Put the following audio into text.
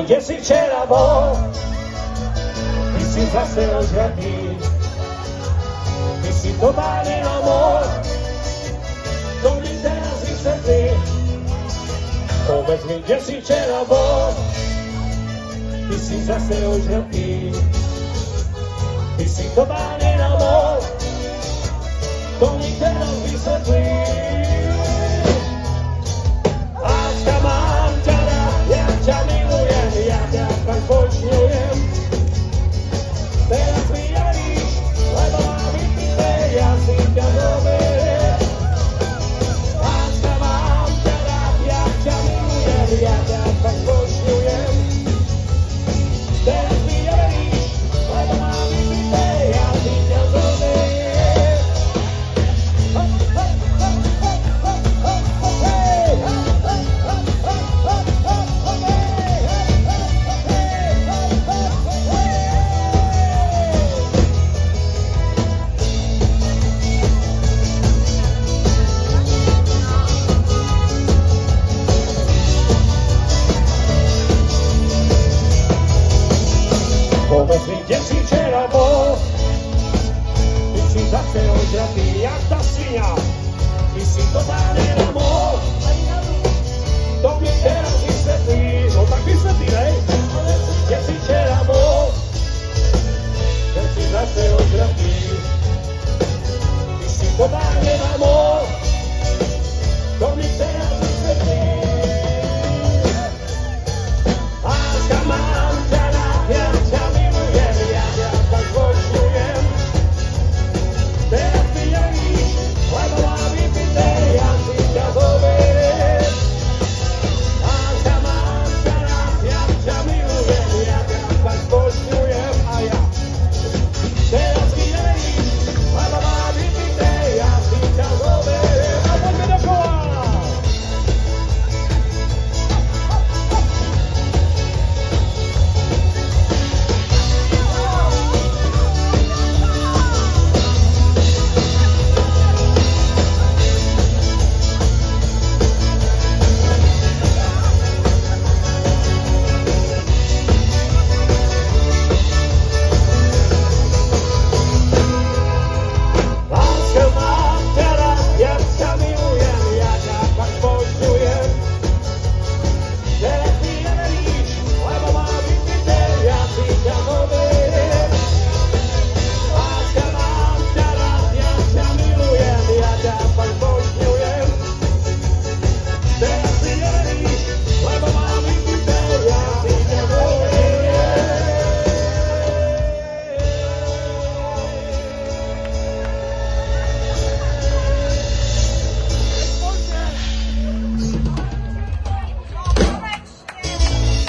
kde si včera bol, ty si zase ožratý. Ty si doma nenamor, to mi teraz vysvetlí. Povedz mi, kde si včera bol, ty si zase ožratý. Ty si doma nenamor, to mi teraz vysvetlí. Láska, mám ťa rád, ja ťa milujem, ja ťa tak počujem. Teraz mi javíš, lebo mám vypité, ja si ťa zoberiem. Láska, mám ťa rád, ja ťa milujem, ja ťa tak počujem. Teraz mi javíš, lebo mám vypité, ja si ťa zoberiem. Povedz mi, kde si včera bol, ty si zase ožratý, jak tá svinia. Ty si totálne namol, to mi teraz vysvetlí. No tak vysvetlí, hej? Kde si včera bol, ty si zase ožratý, ty si totálne